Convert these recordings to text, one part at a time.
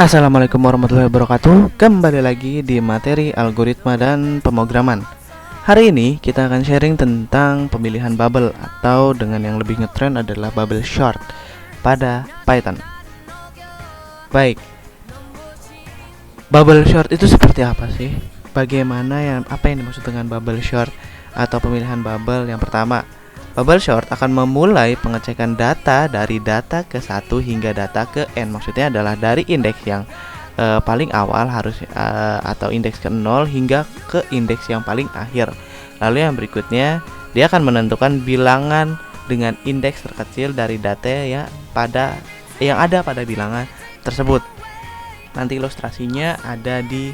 Assalamualaikum warahmatullahi wabarakatuh. Kembali lagi di materi algoritma dan pemrograman. Hari ini kita akan sharing tentang pemilihan bubble, atau dengan yang lebih ngetren adalah bubble short pada Python. Baik, bubble short itu seperti apa sih? Apa yang dimaksud dengan bubble short atau pemilihan bubble? Yang pertama, bubble short akan memulai pengecekan data dari data ke 1 hingga data ke n. Maksudnya adalah dari indeks yang paling awal atau indeks ke 0 hingga ke indeks yang paling akhir. Lalu yang berikutnya, dia akan menentukan bilangan dengan indeks terkecil dari data yang ada pada bilangan tersebut. Nanti ilustrasinya ada di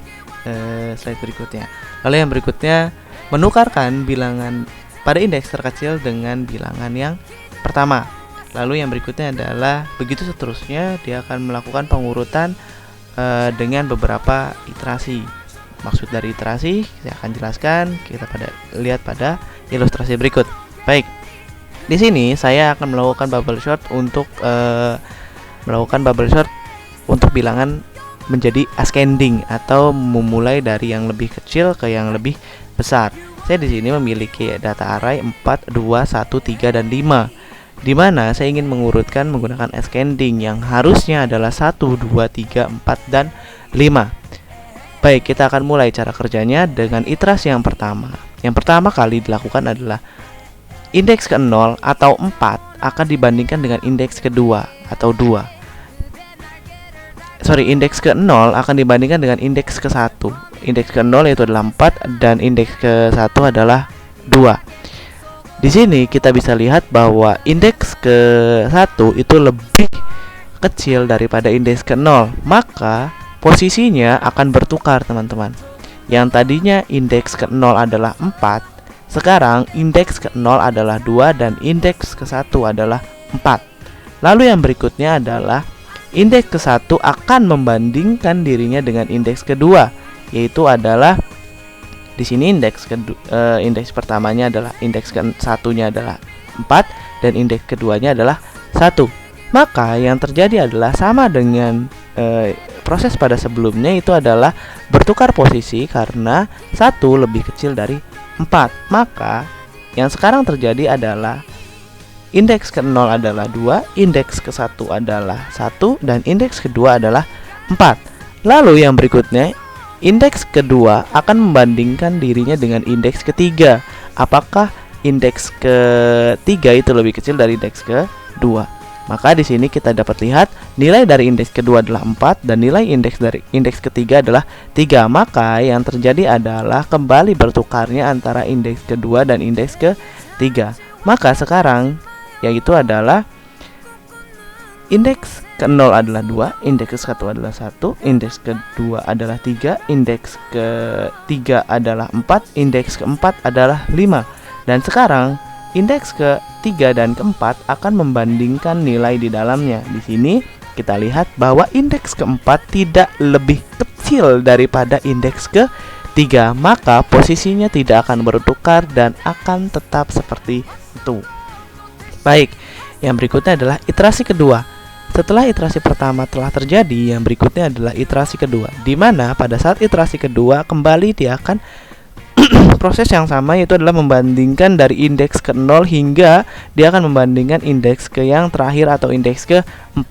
slide berikutnya. Lalu yang berikutnya, menukarkan bilangan pada indeks terkecil dengan bilangan yang pertama. Lalu yang berikutnya adalah begitu seterusnya, dia akan melakukan pengurutan dengan beberapa iterasi. Maksud dari iterasi saya akan jelaskan, kita lihat pada ilustrasi berikut. Baik, di sini saya akan melakukan bubble short untuk bilangan menjadi ascending atau memulai dari yang lebih kecil ke yang lebih besar. Saya di sini memiliki data array 4, 2, 1, 3, dan 5, di mana saya ingin mengurutkan menggunakan ascending yang harusnya adalah 1, 2, 3, 4, dan 5. Baik, kita akan mulai cara kerjanya dengan iterasi yang pertama. Yang pertama kali dilakukan adalah indeks ke 0 atau 4 akan dibandingkan dengan indeks kedua atau 2. Indeks ke 0 akan dibandingkan dengan indeks ke 1. Indeks ke 0 yaitu adalah 4 dan indeks ke 1 adalah 2. Di sini kita bisa lihat bahwa indeks ke 1 itu lebih kecil daripada indeks ke 0, maka posisinya akan bertukar, teman-teman. Yang tadinya indeks ke 0 adalah 4, sekarang indeks ke 0 adalah 2 dan indeks ke 1 adalah 4. Lalu yang berikutnya adalah indeks ke 1 akan membandingkan dirinya dengan indeks kedua, yaitu adalah di sini indeks pertamanya adalah indeks ke satunya adalah 4 dan indeks keduanya adalah 1. Maka yang terjadi adalah sama dengan proses pada sebelumnya, itu adalah bertukar posisi karena 1 lebih kecil dari 4. Maka yang sekarang terjadi adalah indeks ke 0 adalah 2, indeks ke 1 adalah 1, dan indeks kedua adalah 4. Lalu yang berikutnya, indeks kedua akan membandingkan dirinya dengan indeks ketiga. Apakah indeks ketiga itu lebih kecil dari indeks kedua? Maka di sini kita dapat lihat nilai dari indeks kedua adalah 4 dan nilai indeks dari indeks ketiga adalah 3. Maka yang terjadi adalah kembali bertukarnya antara indeks kedua dan indeks ketiga. Maka sekarang yaitu adalah indeks ke 0 adalah 2, indeks ke 1 adalah 1, indeks kedua adalah 3, indeks ketiga adalah 4, indeks keempat adalah 5. Dan sekarang indeks ke-3 dan ke-4 akan membandingkan nilai di dalamnya. Di sini kita lihat bahwa indeks ke-4 tidak lebih kecil daripada indeks ke-3, maka posisinya tidak akan bertukar dan akan tetap seperti itu. Baik, yang berikutnya adalah iterasi kedua. Setelah iterasi pertama telah terjadi, yang berikutnya adalah iterasi kedua, di mana pada saat iterasi kedua kembali dia akan proses yang sama, yaitu adalah membandingkan dari indeks ke 0 hingga dia akan membandingkan indeks ke yang terakhir atau indeks ke 4.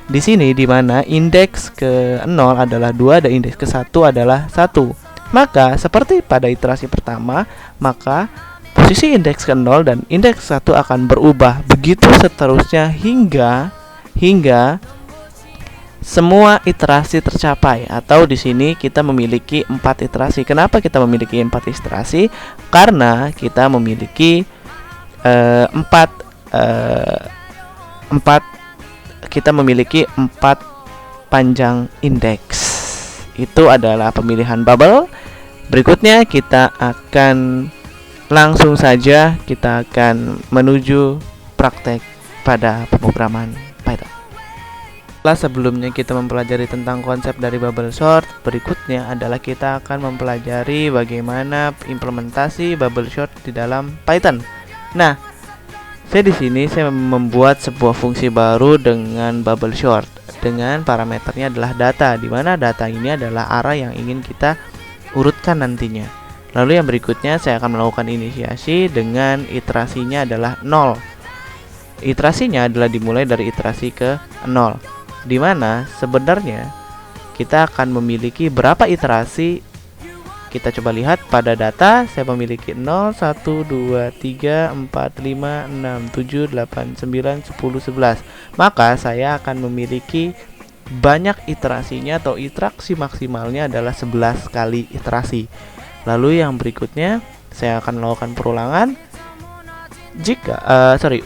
Di sini di mana indeks ke 0 adalah 2 dan indeks ke 1 adalah 1. Maka seperti pada iterasi pertama, maka posisi indeks ke 0 dan indeks 1 akan berubah. Begitu seterusnya hingga semua iterasi tercapai, atau di sini kita memiliki 4 iterasi. Kenapa kita memiliki 4 iterasi? Karena kita memiliki 4 panjang indeks. Itu adalah pemilihan bubble. Berikutnya kita akan langsung saja menuju praktek pada pemrograman Python. Sebelumnya kita mempelajari tentang konsep dari bubble sort, berikutnya adalah kita akan mempelajari bagaimana implementasi bubble sort di dalam Python. Nah, saya membuat sebuah fungsi baru dengan bubble sort. dengan parameternya adalah data, di mana data ini adalah array yang ingin kita urutkan nantinya. Lalu yang berikutnya saya akan melakukan inisiasi dengan iterasinya adalah 0. Iterasinya adalah dimulai dari iterasi ke 0, di mana sebenarnya kita akan memiliki berapa iterasi. Kita coba lihat pada data, saya memiliki 0, 1, 2, 3, 4, 5, 6, 7, 8, 9, 10, 11. Maka saya akan memiliki banyak iterasinya atau iterasi maksimalnya adalah 11 kali iterasi. Lalu yang berikutnya saya akan melakukan perulangan.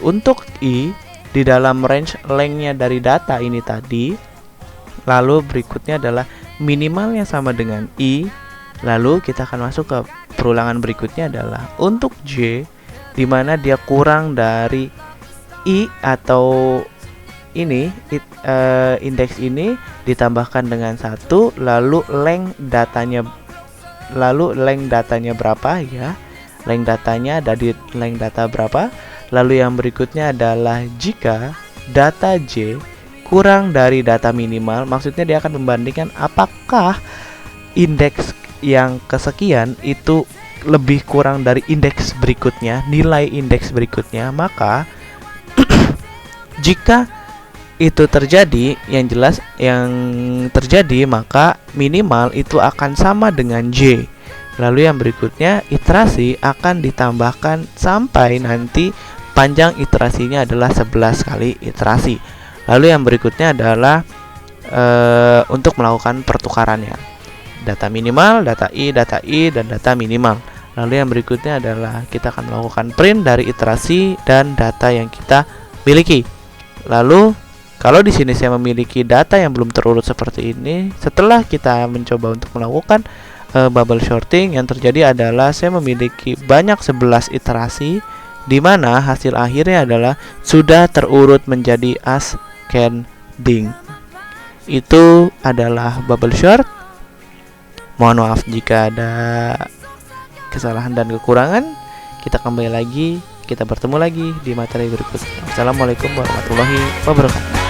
Untuk i di dalam range length-nya dari data ini tadi. Lalu berikutnya adalah minimalnya sama dengan i. Lalu kita akan masuk ke perulangan berikutnya adalah untuk j, di mana dia kurang dari i atau ini indeks ini ditambahkan dengan 1, lalu length datanya berapa ya? Length datanya ada di length data berapa? Lalu yang berikutnya adalah jika data j kurang dari data minimal, maksudnya dia akan membandingkan apakah indeks yang kesekian itu lebih kurang dari indeks berikutnya, nilai indeks berikutnya. Maka jika itu terjadi, yang jelas yang terjadi maka minimal itu akan sama dengan j. Lalu yang berikutnya iterasi akan ditambahkan sampai nanti panjang iterasinya adalah 11 kali iterasi. Lalu yang berikutnya adalah untuk melakukan pertukarannya. Data minimal, data i, dan data minimal. Lalu yang berikutnya adalah kita akan melakukan print dari iterasi dan data yang kita miliki. Lalu kalau di sini saya memiliki data yang belum terurut seperti ini, setelah kita mencoba untuk melakukan bubble sorting, yang terjadi adalah saya memiliki banyak 11 iterasi, di mana hasil akhirnya adalah sudah terurut menjadi ascending. Itu adalah bubble sort. Mohon maaf jika ada kesalahan dan kekurangan. Kita kembali lagi, kita bertemu lagi di materi berikutnya. Assalamualaikum warahmatullahi wabarakatuh.